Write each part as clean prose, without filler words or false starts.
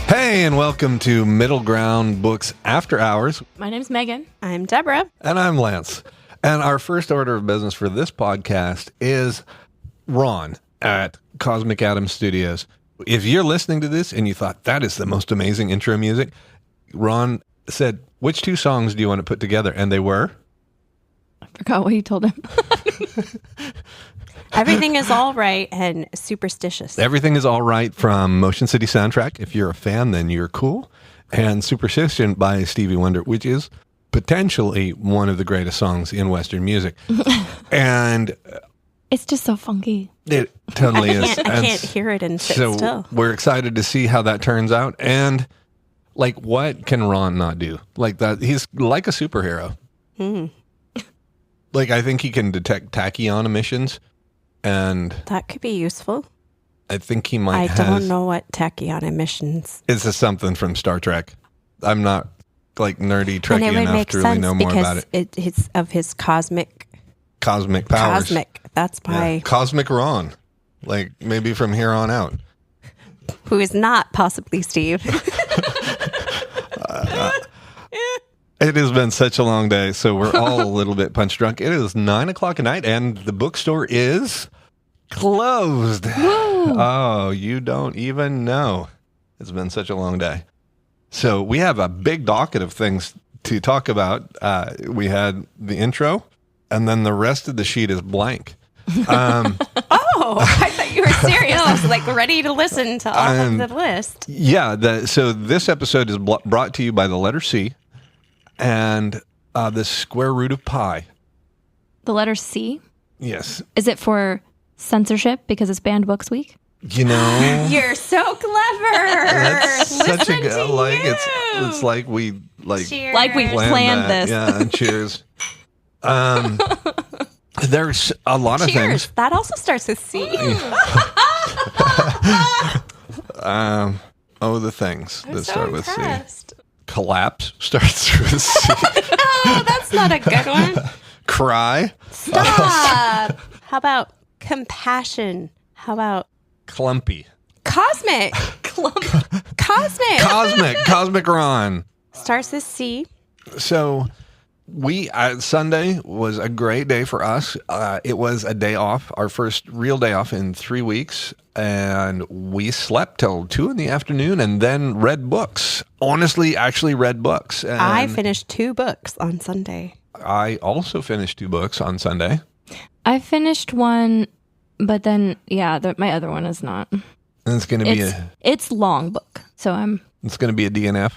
Hey, and welcome to Middle Ground Books After Hours. My name's Megan. I'm Deborah. And I'm Lance. And our first order of business for this podcast is Ron at Cosmic Atom Studios. If you're listening to this and you thought that is the most amazing intro music, Ron said, which two songs do you want to put together? And they were? I forgot what you told him. Everything is all right and superstitious. Everything is all right from Motion City Soundtrack. If you're a fan, then you're cool. And Superstition by Stevie Wonder, which is potentially one of the greatest songs in Western music. And it's just so funky. it totally is. I can't hear it and sit So still. we're excited to see how that turns out. And like, what can Ron not do? Like that, he's like a superhero. Like, I think he can detect tachyon emissions. And That could be useful. I think he might I don't know what tachyon emissions. It's just something from Star Trek. I'm not like nerdy Trekkie And it would enough make to really sense know more about because it. it's of his cosmic Powers. Cosmic. That's by Yeah. Cosmic Ron. Like maybe from here on out. who is not possibly Steve. It has been such a long day, so we're all a little bit punch drunk. It is 9:00 at night, and the bookstore is closed. Oh, you don't even know. It's been such a long day. So we have a big docket of things to talk about. We had the intro, and then the rest of the sheet is blank. Oh, I thought you were serious. I was like ready to listen to all of the list. Yeah, so this episode is brought to you by the letter C and the square root of pi. The letter C? Yes. Is it for censorship because it's Banned Books Week? You know, You're so clever. that's such Listen a to like you. it's like we like Cheers. Like we planned that. this. Yeah, and cheers. There's a lot of Cheers. things. That also starts with C. The things that start with C. impressed. Collapse starts with C. Oh, that's not a good one. Cry. Stop. How about compassion? How about Clumpy. cosmic? Cosmic. Cosmic Ron. Starts with C. So Sunday was a great day for us. It was a day off, our first real day off in 3 weeks. And we slept till 2 p.m. and then read books. Honestly, actually read books. And I finished 2 books on Sunday. I also finished 2 books on Sunday. I finished one, but then, my other one is not. And it's going to be It's long book, so it's going to be a DNF.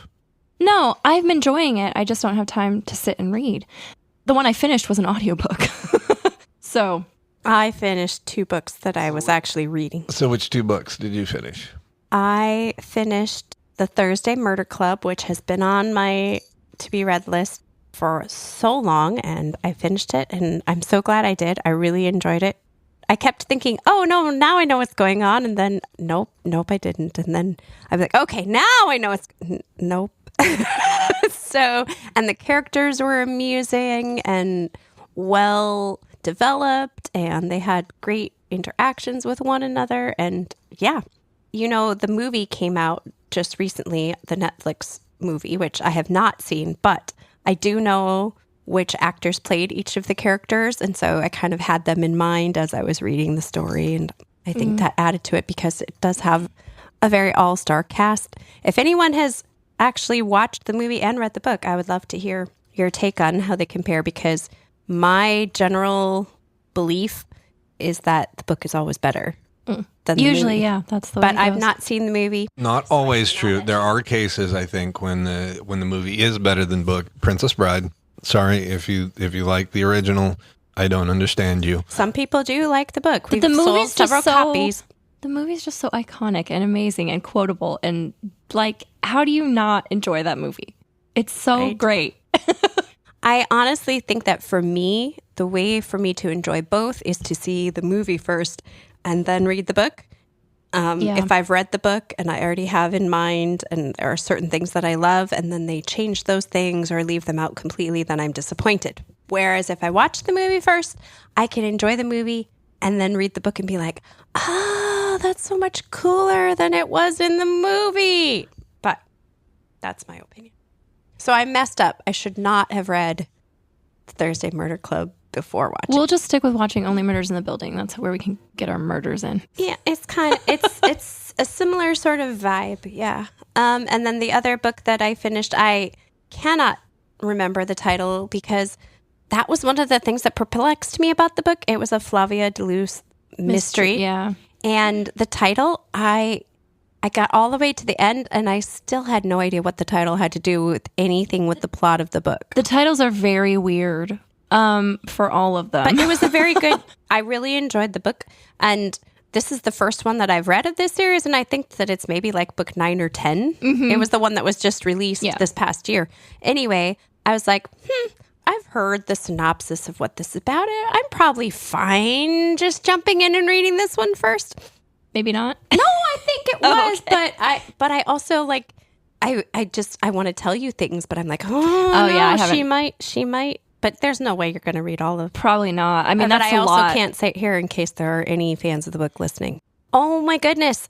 No, I'm enjoying it. I just don't have time to sit and read. The one I finished was an audiobook. So I finished 2 books that I was actually reading. So which 2 books did you finish? I finished The Thursday Murder Club, which has been on my to-be-read list for so long, and I finished it, and I'm so glad I did. I really enjoyed it. I kept thinking, oh, no, now I know what's going on, and then, nope, I didn't. And then I'm like, okay, now I know nope. So, and the characters were amusing and well developed, and they had great interactions with one another. And yeah, the movie came out just recently, the Netflix movie, which I have not seen, but I do know which actors played each of the characters. And so I kind of had them in mind as I was reading the story. And I think that added to it because it does have a very all-star cast. If anyone has actually watched the movie and read the book, I would love to hear your take on how they compare, because my general belief is that the book is always better than the usually, movie. yeah, that's the way But it I've goes. not seen the movie. Not always true. There are cases, I think, when the movie is better than book. Princess Bride. Sorry if you like the original. I don't understand you. Some people do like the book. We've the sold movie's just several copies. The movie's just so iconic and amazing and quotable. And like, how do you not enjoy that movie? It's so great. I honestly think that for me, the way for me to enjoy both is to see the movie first and then read the book. If I've read the book and I already have in mind, and there are certain things that I love, and then they change those things or leave them out completely, then I'm disappointed. Whereas if I watch the movie first, I can enjoy the movie and then read the book and be like, oh, that's so much cooler than it was in the movie. That's my opinion. So I messed up. I should not have read Thursday Murder Club before watching. We'll just stick with watching only Murders in the Building. That's where we can get our murders in. Yeah, it's kind of it's a similar sort of vibe. Yeah. And then the other book that I finished, I cannot remember the title because that was one of the things that perplexed me about the book. It was a Flavia de Luce mystery. Yeah. And the title, I got all the way to the end and I still had no idea what the title had to do with anything with the plot of the book. The titles are very weird for all of them. But it was a very good, I really enjoyed the book. And this is the first one that I've read of this series. And I think that it's maybe like book 9 or 10. Mm-hmm. It was the one that was just released this past year. Anyway, I was like, I've heard the synopsis of what this is about. I'm probably fine just jumping in and reading this one first. Maybe not. No, I think it was, okay. but I also like I want to tell you things, but I'm like, she might, but there's no way you're going to read all of. Probably not. I mean, that's a lot. But I also lot. can't say it here in case there are any fans of the book listening. Oh my goodness!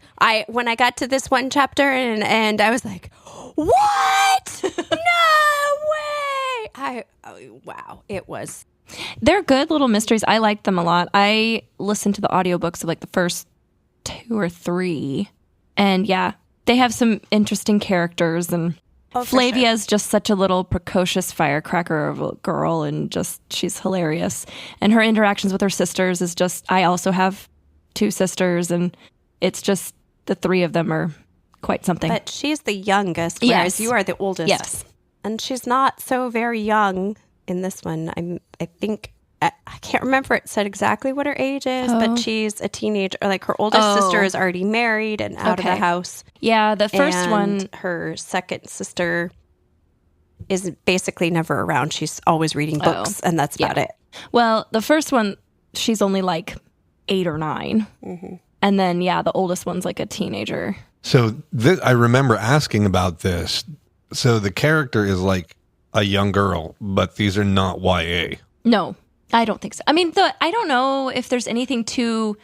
When I got to this one chapter and I was like, what? No way! Wow! It was. They're good little mysteries. I like them a lot. I listened to the audiobooks of like the first 2 or 3, and yeah, they have some interesting characters. And Flavia is just such a little precocious firecracker of a girl, and just she's hilarious. And her interactions with her sisters is just. I also have 2 sisters, and it's just the 3 of them are quite something. But she's the youngest, whereas you are the oldest. Yes, and she's not so very young in this one. I think. I can't remember it said exactly what her age is, but she's a teenager. Like her oldest sister is already married and out of the house. Yeah, the first one. Her second sister is basically never around. She's always reading books, and that's about it. Well, the first one, she's only like 8 or 9. Mm-hmm. And then, the oldest one's like a teenager. So I remember asking about this. So the character is like a young girl, but these are not YA. No. I don't think so. I mean, I don't know if there's anything too.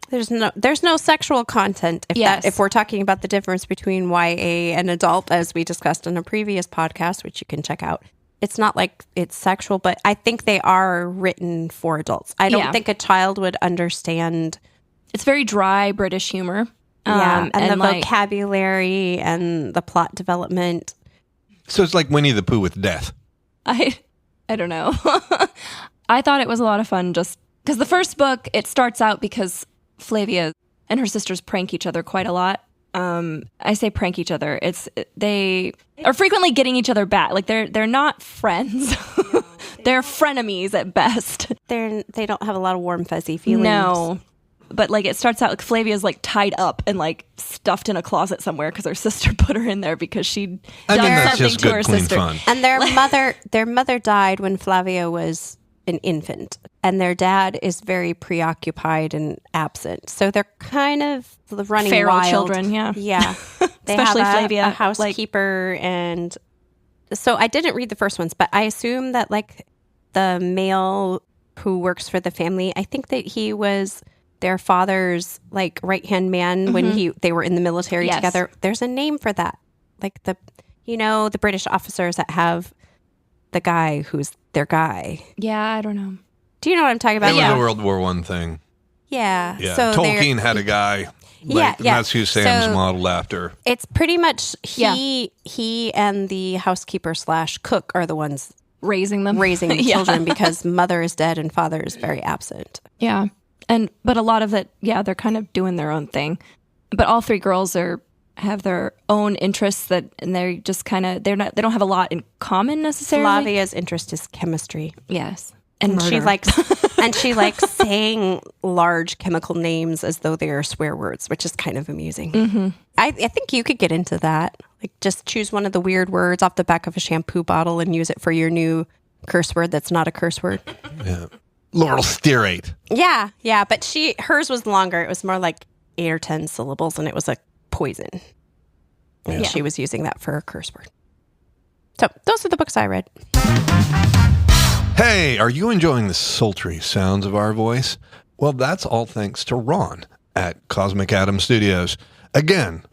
There's no sexual content. If we're talking about the difference between YA and adult, as we discussed in a previous podcast, which you can check out, it's not like it's sexual, but I think they are written for adults. I don't think a child would understand. It's very dry British humor. And the vocabulary and the plot development. So it's like Winnie the Pooh with death. I don't know. I thought it was a lot of fun just because the first book, it starts out because Flavia and her sisters prank each other quite a lot. I say prank each other. They are frequently getting each other back. Like they're not friends. They're frenemies at best. They don't have a lot of warm, fuzzy feelings. No. But like it starts out like Flavia's like tied up and like stuffed in a closet somewhere because her sister put her in there because she'd done something to her sister. Fun. And their mother died when Flavia was an infant, and their dad is very preoccupied and absent. So they're kind of running feral wild. Children, yeah. They Especially have Flavia, a housekeeper, and so I didn't read the first ones, but I assume that like the male who works for the family, I think that he was their father's like right-hand man when they were in the military together. There's a name for that. Like the British officers that have the guy who's their guy. Yeah, I don't know. Do you know what I'm talking about? It was a World War I thing. Yeah. So Tolkien had a guy. That's who Sam's modeled after. It's pretty much he and the housekeeper / cook are the ones raising children because mother is dead and father is very absent. Yeah. But a lot of it, they're kind of doing their own thing. But all 3 girls have their own interests and they're just kind of they don't have a lot in common necessarily. Flavia's interest is chemistry. Yes. And she likes saying large chemical names as though they are swear words, which is kind of amusing. Mm-hmm. I think you could get into that. Like just choose one of the weird words off the back of a shampoo bottle and use it for your new curse word that's not a curse word. Yeah. Laurel stearate. Yeah, but hers was longer. It was more like 8 or 10 syllables, and it was like poison. And she was using that for a curse word. So those are the books I read. Hey, are you enjoying the sultry sounds of our voice? Well, that's all thanks to Ron at Cosmic Atom Studios. Again,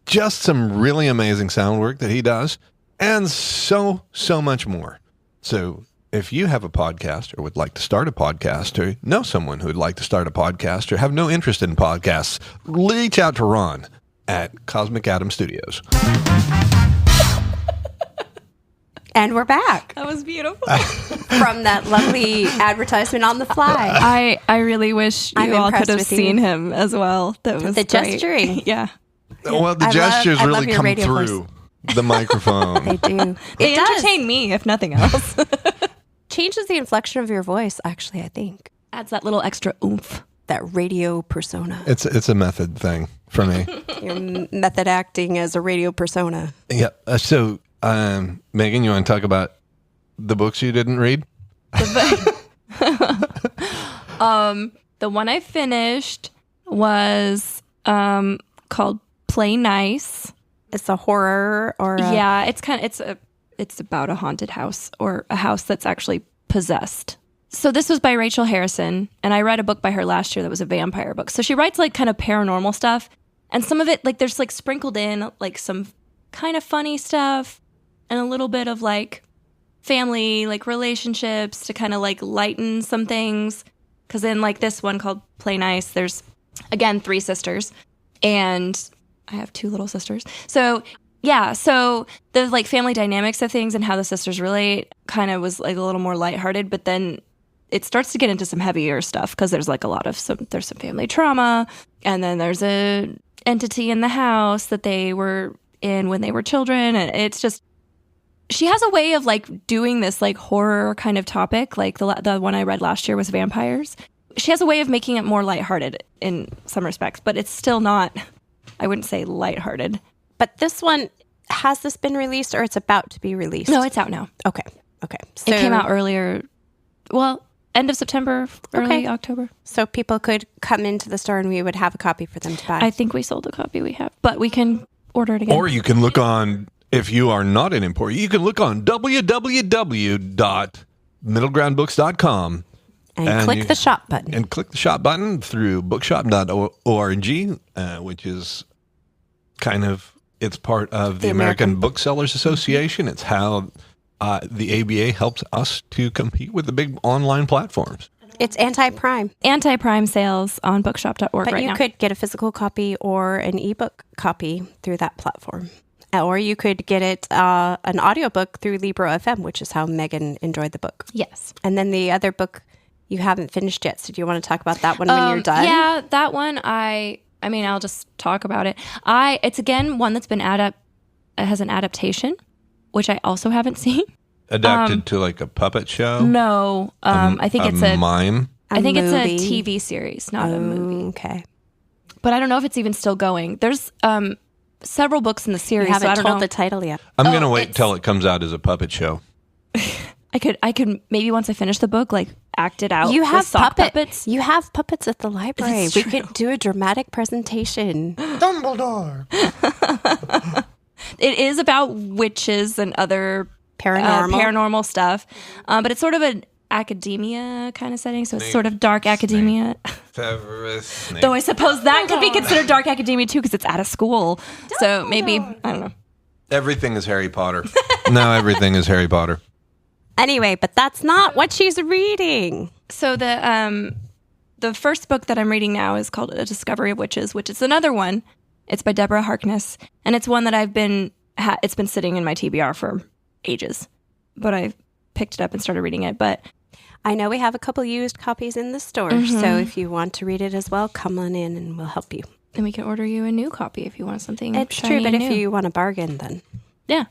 just some really amazing sound work that he does, and so much more. So if you have a podcast or would like to start a podcast or know someone who would like to start a podcast or have no interest in podcasts, reach out to Ron at Cosmic Atom Studios. And we're back That was beautiful. from that lovely advertisement on the fly. I really wish I'm you all impressed could have with you. seen him as well. That was The great. gesturing. Yeah. Well, the I gestures love really your come radio through the microphone. They do. They It does. entertain me, if nothing else. Changes the inflection of your voice, actually, I think. Adds that little extra oomph. That radio persona. It's a method thing for me. Your method acting as a radio persona. Yeah. So, Megan, you want to talk about the books you didn't read? The one I finished was called Play Nice. It's a horror or a... Yeah, it's about a haunted house or a house that's actually possessed. So this was by Rachel Harrison, and I read a book by her last year that was a vampire book. So she writes like kind of paranormal stuff, and some of it like there's like sprinkled in like some kind of funny stuff and a little bit of like family like relationships to kind of like lighten some things. Because in like this one called Play Nice, there's again 3 sisters, and I have 2 little sisters. So yeah, so the like family dynamics of things and how the sisters relate kind of was like a little more lighthearted, but then it starts to get into some heavier stuff because there's like a lot of there's some family trauma, and then there's a entity in the house that they were in when they were children, and it's just she has a way of like doing this like horror kind of topic. Like the one I read last year was vampires. She has a way of making it more lighthearted in some respects, but it's still not, I wouldn't say lighthearted. But this one, has this been released or it's about to be released? No, it's out now. Okay. So, It came out earlier, well, end of September, early October. So people could come into the store and we would have a copy for them to buy. I think we sold a copy we have, but we can order it again. Or you can look on, if you are not in Emporia, you can look on www.middlegroundbooks.com and click the shop button. and click the shop button through bookshop.org, which is kind of, it's part of the American Booksellers Association. It's how the ABA helps us to compete with the big online platforms. It's anti-prime. Anti-prime sales on bookshop.org But right you now. could get a physical copy or an ebook copy through that platform. Or you could get it an audiobook through Libro FM, which is how Megan enjoyed the book. Yes. And then the other book you haven't finished yet. So do you want to talk about that one when you're done? Yeah, that one I mean, I'll just talk about it. It's again one that's been has an adaptation, which I also haven't seen. Adapted to like a puppet show? No, I think it's a mime. I think it's movie? a TV series, not a movie. Okay. But I don't know if it's even still going. There's several books in the series. You haven't so I don't told know. the title yet. I'm going to wait till it comes out as a puppet show. I could maybe once I finish the book, like act it out. You with have sock puppets. You have puppets at the library. That's We true. could do a dramatic presentation. Dumbledore. It is about witches and other paranormal stuff, but it's sort of an academia kind of setting. So it's sort of dark academia. Though I suppose that could be considered dark academia too, because it's at a school. So maybe I don't know. Everything is Harry Potter. No, everything is Harry Potter. Anyway, but that's not what she's reading. So the first book that I'm reading now is called A Discovery of Witches, which is another one. It's by Deborah Harkness, and it's one that it's been sitting in my TBR for ages, but I picked it up and started reading it. But I know we have a couple used copies in the store, so if you want to read it as well, come on in and we'll help you. then we can order you a new copy if you want something. It's shiny true, but and if new. you want a bargain, then Yeah,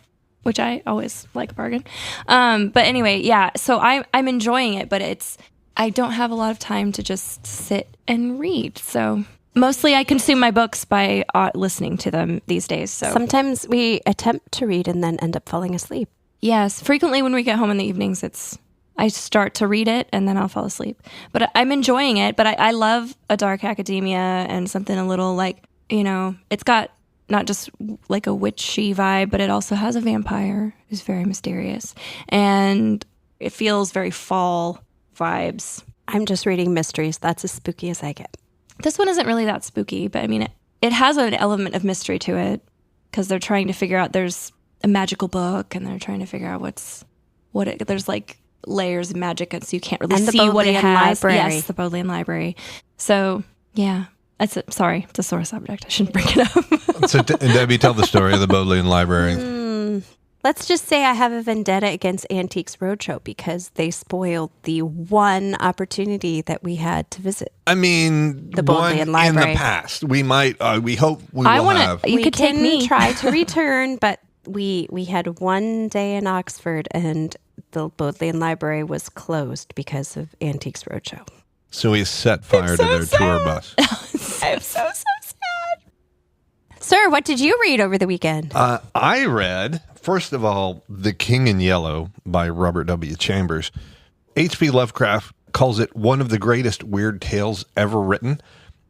which I always like a bargain. But anyway, yeah. So I'm enjoying it, but I don't have a lot of time to just sit and read. So mostly I consume my books by listening to them these days. So sometimes we attempt to read and then end up falling asleep. yes, frequently when we get home in the evenings, I start to read it and then I'll fall asleep. But I'm enjoying it. But I love a dark academia and something a little like, it's got not just like a witchy vibe, but it also has a vampire who's very mysterious. And it feels very fall vibes. I'm just reading mysteries. That's as spooky as I get. This one isn't really that spooky, but I mean, it has an element of mystery to it. because they're trying to figure out there's a magical book and they're trying to figure out there's like layers of magic, and so you can't really And the see what it Bodleian has. Library. Yes, the Bodleian Library. So yeah, sorry, it's a sore subject. I shouldn't bring it up. So Debbie, tell the story of the Bodleian Library. Let's just say I have a vendetta against Antiques Roadshow because they spoiled the one opportunity that we had to visit. I mean, The one Bodleian in Library. the past. We might, we hope we will have. You we could take can me. try to return, but we had one day in Oxford and the Bodleian Library was closed because of Antiques Roadshow. So we set fire to their tour bus. I'm so sad. Sir, what did you read over the weekend? I read, first of all, The King in Yellow by Robert W. Chambers. H.P. Lovecraft calls it one of the greatest weird tales ever written.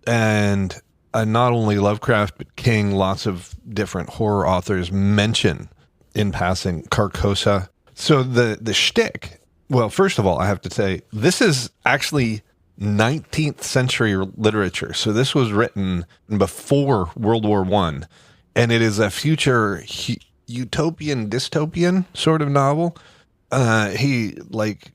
And not only Lovecraft, but King, lots of different horror authors mention in passing Carcosa. So the shtick, well, first of all, I have to say, this is actually 19th century literature. So this was written before World War I, and it is a future utopian, dystopian sort of novel.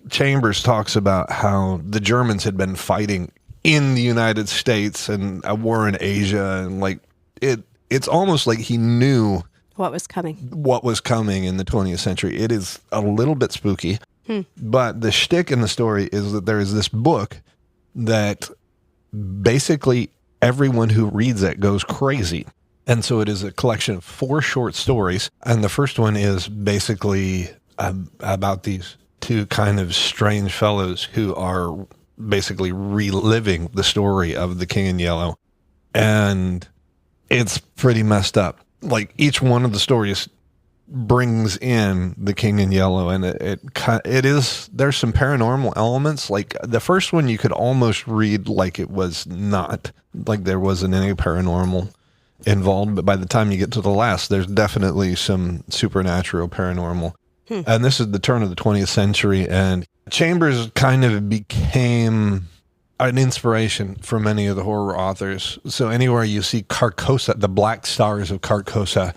Chambers talks about how the Germans had been fighting in the United States and a war in Asia, and it's almost like he knew What was coming? in the 20th century. It is a little bit spooky, but the shtick in the story is that there is this book that basically everyone who reads it goes crazy. And so it is a collection of 4 short stories. And the first one is basically about these 2 kind of strange fellows who are basically reliving the story of the King in Yellow. And it's pretty messed up. Like, each one of the stories brings in the King in Yellow, and it is, there's some paranormal elements. Like the first one you could almost read like it was not, like there wasn't any paranormal involved, but by the time you get to the last, there's definitely some supernatural paranormal. And this is the turn of the 20th century, and Chambers kind of became an inspiration for many of the horror authors. So anywhere you see Carcosa, the Black Stars of Carcosa,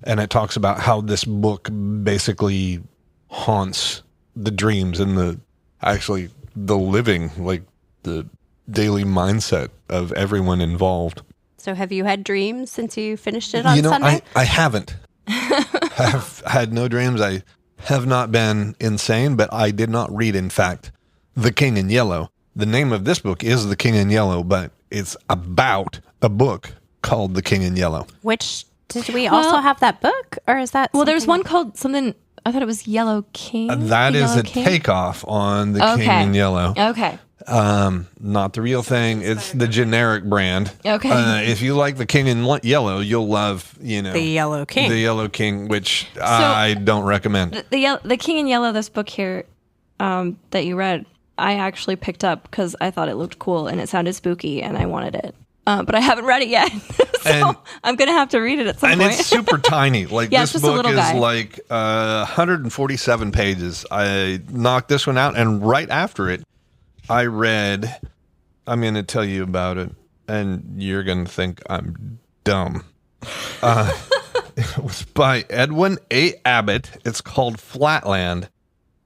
and it talks about how this book basically haunts the dreams and the living, like the daily mindset of everyone involved. So have you had dreams since you finished it on Sunday? I haven't. I've had no dreams. I have not been insane, but I did not read, in fact, The King in Yellow. The name of this book is The King in Yellow, but it's about a book called The King in Yellow. Which, did we also have that book? Or is that there's something one called something, I thought it was Yellow King. That The is Yellow a King? takeoff on The King in Yellow. Okay. Not the real thing. It's the generic brand. Okay. If you like The King in Yellow, you'll love, The Yellow King. The Yellow King, which I don't recommend. The King in Yellow, this book here that you read, I actually picked up because I thought it looked cool and it sounded spooky and I wanted it. But I haven't read it yet. So I'm going to have to read it at some point. And it's super tiny. Like Yeah, this it's just a book little is guy. like 147 pages. I knocked this one out, and right after it, I read, I'm going to tell you about it, and you're going to think I'm dumb. It was by Edwin A. Abbott. It's called Flatland.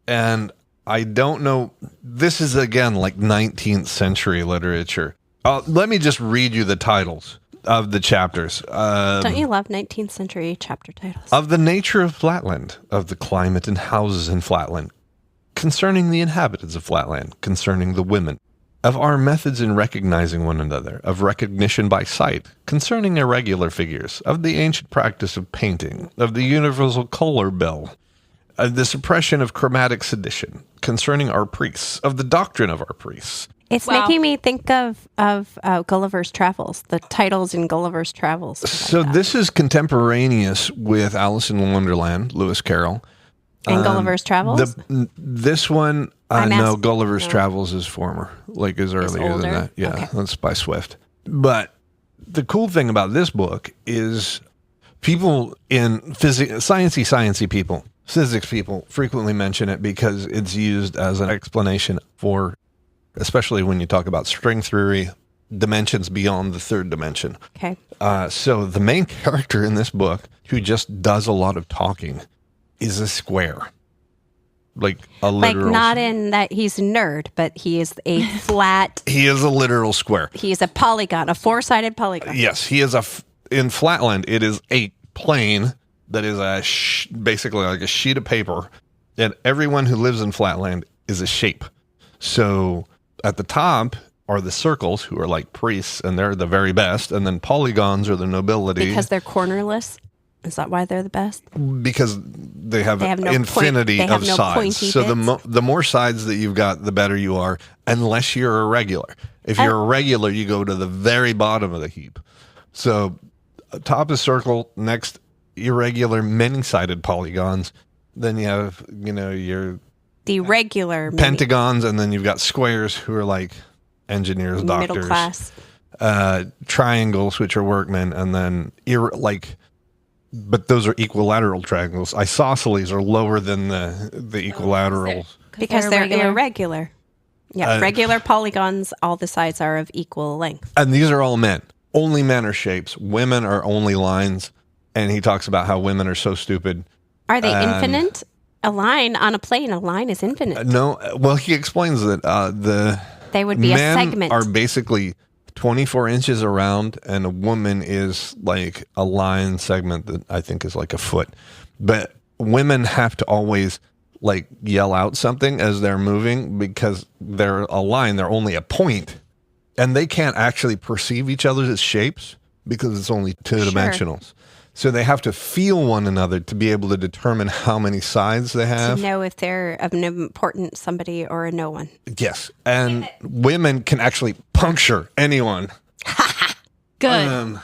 And I don't know, this is again like 19th century literature. Let me just read you the titles of the chapters. Don't you love 19th century chapter titles? Of the nature of Flatland, of the climate and houses in Flatland, concerning the inhabitants of Flatland, concerning the women, of our methods in recognizing one another, of recognition by sight, concerning irregular figures, of the ancient practice of painting, of the universal color bill, of the suppression of chromatic sedition, concerning our priests, of the doctrine of our priests. It's Wow. making me think of Gulliver's Travels, the titles in Gulliver's Travels. So this is contemporaneous with Alice in Wonderland, Lewis Carroll. And Gulliver's Travels? This one, I'm no, asking- Gulliver's no. Travels is former, like is earlier than older? that. Yeah, Okay. that's by Swift. But the cool thing about this book is people in sciencey people, physics people frequently mention it because it's used as an explanation for, especially when you talk about string theory, dimensions beyond the third dimension. Okay. So the main character in this book, who just does a lot of talking, is a square. Like a literal... Like not in that he's a nerd, but he is a flat... He is a literal square. He is a polygon, a four-sided polygon. Yes, he is in Flatland, it is a plane that is basically like a sheet of paper, and everyone who lives in Flatland is a shape. So at the top are the circles, who are like priests, and they're the very best, and then polygons are the nobility. Because they're cornerless? Is that why they're the best? Because they have no infinity they have of no sides. pointy So bits. the more sides that you've got, the better you are, unless you're a regular. If you're a regular, you go to the very bottom of the heap. So top is circle, next irregular many-sided polygons. Then you have, your The regular pentagons, and then you've got squares, who are like engineers, doctors. middle class. Triangles, which are workmen, and then but those are equilateral triangles. Isosceles are lower than the equilaterals. Because they're irregular. Yeah, regular polygons, all the sides are of equal length. And these are all men. Only men are shapes. Women are only lines. And he talks about how women are so stupid. Are they infinite? A line on a plane, a line is infinite. No. Well, he explains that They would be a men segment. are basically 24 inches around, and a woman is like a line segment that I think is like a foot. But women have to always like yell out something as they're moving because they're a line, they're only a point, and they can't actually perceive each other as shapes because it's only two-dimensionals. So they have to feel one another to be able to determine how many sides they have. To know if they're of an important somebody or a no one. Yes. And women can actually puncture anyone. Good.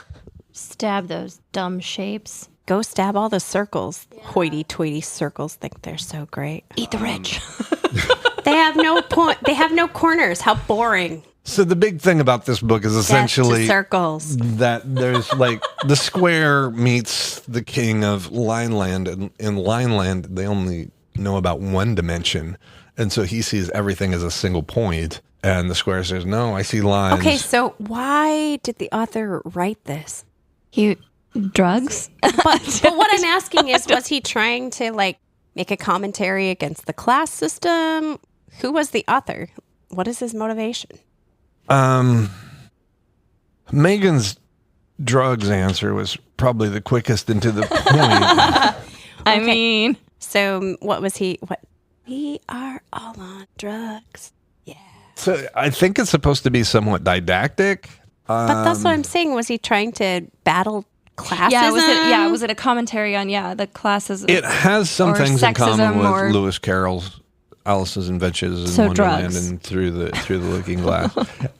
Stab those dumb shapes. Go stab all the circles. Hoity-toity circles think they're so great. Eat the rich. They have no point. They have no corners. How boring. So the big thing about this book is essentially circles. That there's like the square meets the king of Lineland, and in Lineland they only know about one dimension, and so he sees everything as a single point, and the square says, "No, I see lines." Okay, so why did the author write this? Drugs? But what I'm asking is, was he trying to like make a commentary against the class system? Who was the author? What is his motivation? Megan's drugs answer was probably the quickest and to the point. I mean, so what was he? What? We are all on drugs. Yeah. So I think it's supposed to be somewhat didactic. But that's what I'm saying. Was he trying to battle classism? was it a commentary on the classes? It has some or things in common with or- Lewis Carroll's Alice's Adventures in So Wonderland drugs. and Through the Looking Glass.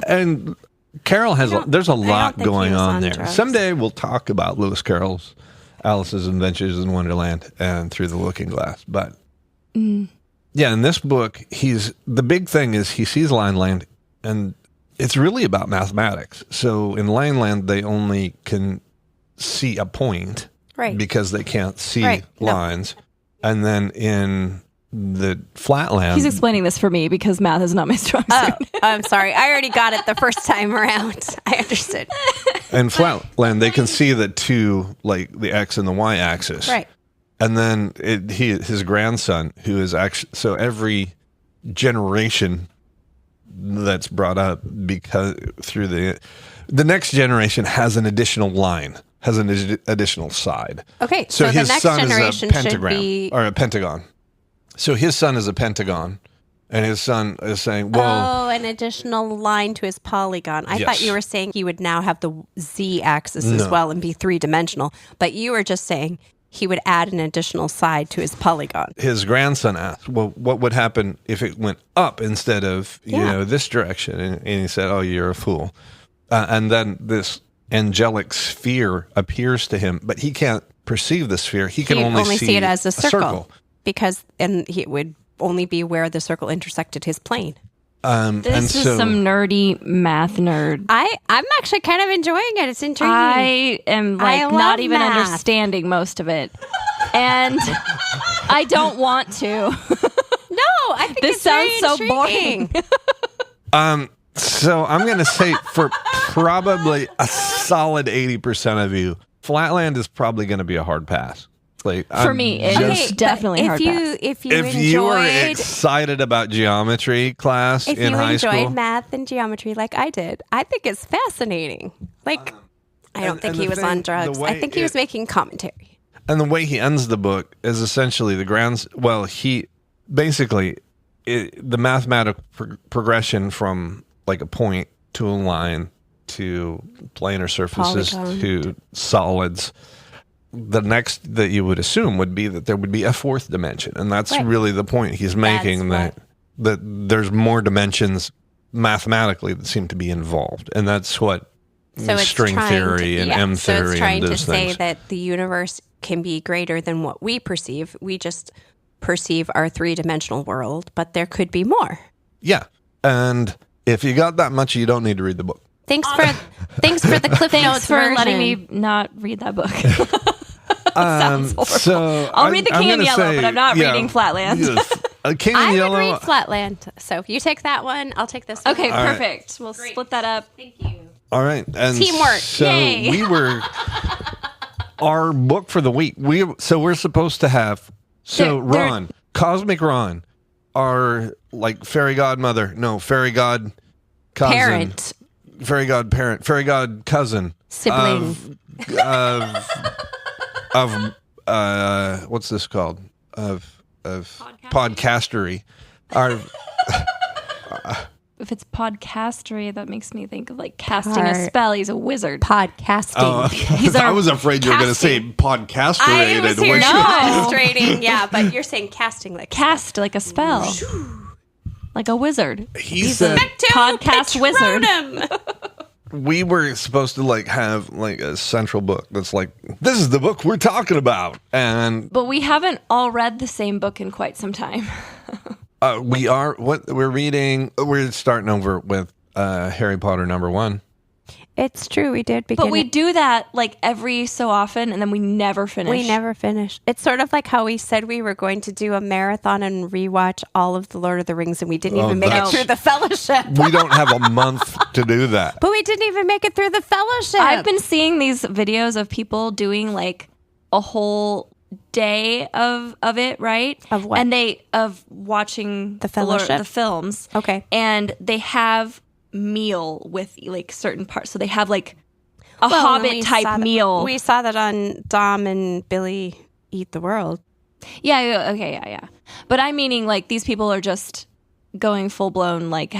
And Carroll has there's a lot think he going was on on there. drugs. Someday we'll talk about Lewis Carroll's Alice's Adventures in Wonderland and Through the Looking Glass. But yeah, in this book, the big thing is he sees Lineland, and it's really about mathematics. So in Lineland, they only can see a point, Right. because they can't see Right. No. lines. And then in the Flatland, He's explaining this for me because math is not my strong suit. Oh, I'm sorry. I already got it the first time around. I understood. in Flatland, they can see the two, like the X and the Y axis. Right. And then his grandson, who is actually, so every generation that's brought up because through the next generation has an additional line, has an additional side. Okay, so the his next son generation is a should pentagram be- or a pentagon. So his son is a pentagon, and his son is saying, "Well, Oh, an additional line to his polygon. I Yes. thought you were saying he would now have the z-axis as No. well and be three-dimensional. But you were just saying he would add an additional side to his polygon. his grandson asked, well, what would happen if it went up instead of this direction?" And he said, "Oh, you're a fool." And then this angelic sphere appears to him, but he can't perceive the sphere. He can He'd only see it as a circle. And it would only be where the circle intersected his plane. This is some nerdy math nerd. I'm actually kind of enjoying it. It's intriguing. I am I love not even math. understanding most of it. And I don't want to. No, I think This it's very sounds so boring. intriguing. So I'm going to say for probably a solid 80% of you, Flatland is probably going to be a hard pass. Like, For me, it's definitely hard pass. If you were excited about geometry class in high school, if you enjoyed math and geometry like I did, I think it's fascinating. Like, I don't think he was on drugs. I think he was making commentary. And the way he ends the book is essentially the grounds. Well, he basically the mathematical progression from like a point to a line to planar surfaces to solids. The next that you would assume would be that there would be a fourth dimension, and that's really the point he's making, that there's more dimensions mathematically that seem to be involved, and that's what string theory and M theory. So it's trying and to those say things. that the universe can be greater than what we perceive. We just perceive our three-dimensional world, but there could be more. Yeah, and if you got that much, you don't need to read the book. Thanks for the Cliff Notes for version. letting me not read that book. Sounds horrible. So I'll read The King in Yellow, but I'm not reading Flatland. Yes. King in I Yellow. would read Flatland. So if you take that one, I'll take this one. Okay, All right. perfect. We'll split that up. Thank you. All right, and Teamwork. So Yay. we were our book for the week. We're supposed to have Ron, Cosmic Ron, our like fairy godmother, fairy god cousin, Parent. fairy god parent, fairy god cousin, Sibling. of what's this called? Of podcastery. Our If it's podcastery, that makes me think of like casting a spell. He's a wizard. Podcasting. Oh, I was afraid you were going to say podcasterated. I was here which- castrating, yeah, but you're saying casting like Cast like a spell. Like a wizard. He said podcast wizard. we were supposed to like have like a central book that's like, this is the book we're talking about. And But we haven't all read the same book in quite some time. we are, what we're reading, we're starting over with Harry Potter #1. It's true, we did begin. But we do that like every so often, and then we never finish. We never finish. It's sort of like how we said we were going to do a marathon and rewatch all of the Lord of the Rings, and we didn't even make it through the Fellowship. We don't have a month to do that. But we didn't even make it through the Fellowship. I've been seeing these videos of people doing like a whole day of it, right? Of what? And of watching The Fellowship? the films. Okay. And they have meal with like certain parts. So they have like a and we Hobbit saw type that- meal. We saw that on Dom and Billy Eat the World. Yeah. But I'm meaning like these people are just going full blown, like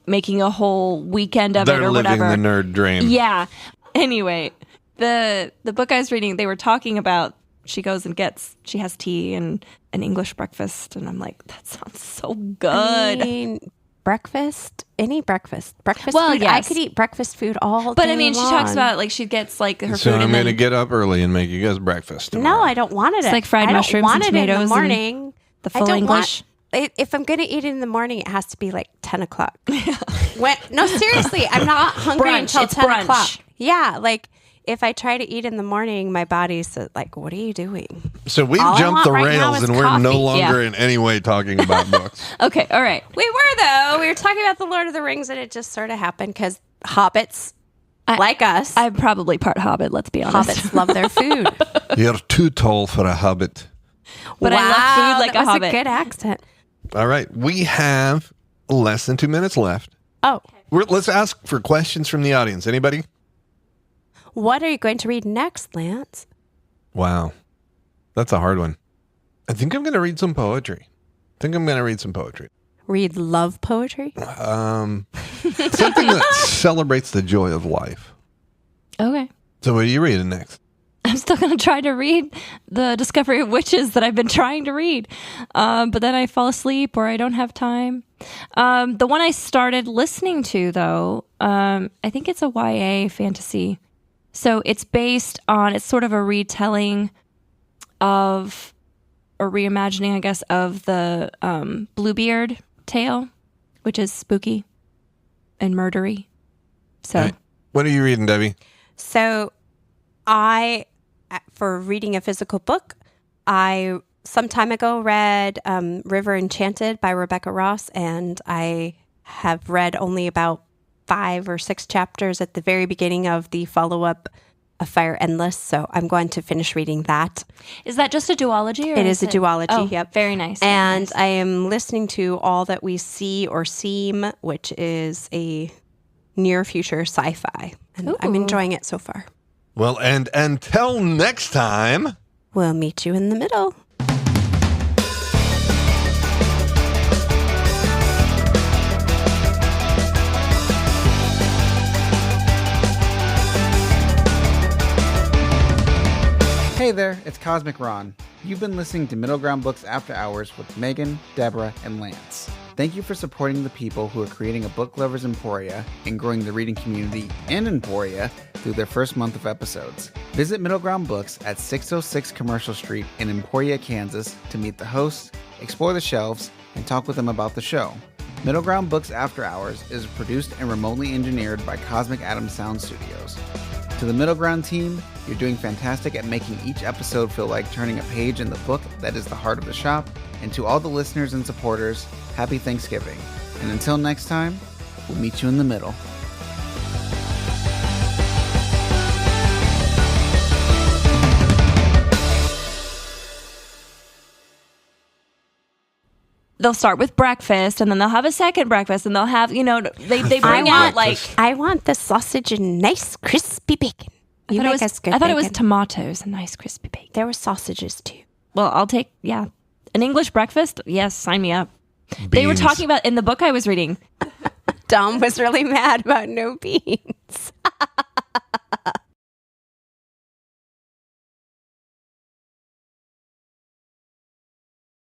making a whole weekend of They're it or living whatever. the nerd dream. Yeah. Anyway, the book I was reading, they were talking about she goes and she has tea and an English breakfast, and I'm like, that sounds so good. I mean, breakfast, any breakfast. Breakfast Well, food. yes. I could eat breakfast food all day But I mean, she talks long. about like she gets like her So food I'm and going to then get up early and make you guys breakfast No, tomorrow. I don't want it. It's like fried I don't mushrooms want and it in tomatoes the and morning. the I full don't English. If I'm going to eat it in the morning, it has to be like 10 o'clock. No, seriously, I'm not hungry Brunch. until It's 10 brunch. o'clock. Yeah, like if I try to eat in the morning, my body's like, what are you doing? So we've All I jumped want the right now rails is and we're no coffee. longer Yeah. in any way talking about books. Okay, all right. We were, though. We were talking about the Lord of the Rings, and it just sort of happened because hobbits, like us, I'm probably part Hobbit, let's be honest. hobbits love their food. You're too tall for a hobbit. But I love food like that a was hobbit. a good accent. All right. We have less than 2 minutes left. Oh, Let's ask for questions from the audience. Anybody? what are you going to read next, Lance? Wow. That's a hard one. I think I'm going to read some poetry. Read love poetry? Something that celebrates the joy of life. Okay. So what are you reading next? I'm still going to try to read The Discovery of Witches that I've been trying to read. But then I fall asleep or I don't have time. The one I started listening to, though, I think it's a YA fantasy. So it's it's sort of a retelling of, or reimagining, I guess, of the Bluebeard tale, which is spooky and murdery. So, All right. What are you reading, Debbie? So for reading a physical book, I some time ago read River Enchanted by Rebecca Ross, and I have read only about 5 or 6 chapters at the very beginning of the follow-up of Fire Endless, so I'm going to finish reading that. Is that just a duology? Or It is a duology, Oh, yep. very nice. And very nice. I am listening to All That We See or Seem, which is a near future sci-fi. And I'm Ooh. enjoying it so far. Well, and until next time. We'll meet you in the middle. Hey there, it's Cosmic Ron. You've been listening to Middle Ground Books After Hours with Megan, Deborah, and Lance. Thank you for supporting the people who are creating a book lovers Emporia and growing the reading community in Emporia through their first month of episodes. Visit Middle Ground Books at 606 Commercial Street in Emporia, Kansas to meet the hosts, explore the shelves, and talk with them about the show. Middle Ground Books After Hours is produced and remotely engineered by Cosmic Atom Sound Studios. To the Middle Ground team, you're doing fantastic at making each episode feel like turning a page in the book that is the heart of the shop. And to all the listeners and supporters, happy Thanksgiving. And until next time, we'll meet you in the middle. They'll start with breakfast, and then they'll have a second breakfast, and they'll have, they bring out like... I want the sausage and nice crispy bacon. You make us good I thought it was bacon. tomatoes and nice crispy bacon. There were sausages too. Well, I'll take, an English breakfast. Yes, sign me up. They were Beans. talking about, in the book I was reading, Dom was really mad about no beans.